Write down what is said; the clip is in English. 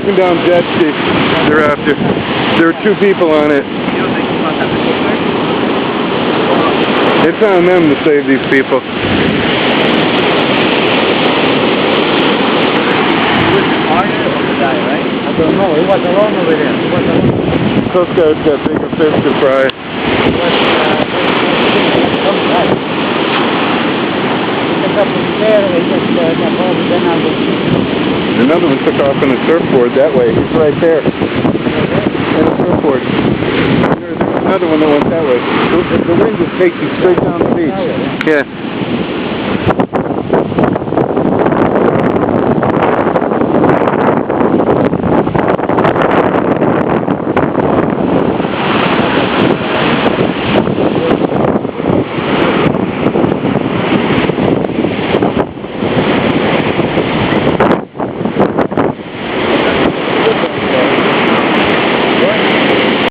broken down jet ski they're after. There were 2 people on it. It's on them to save these people. I don't know, he was alone over there. Coast Guard's got bigger fish to fry. Another one took off on a surfboard that way. He's right there. On a surfboard. There's another one that went that way. The wind just takes you straight down the beach. Yeah.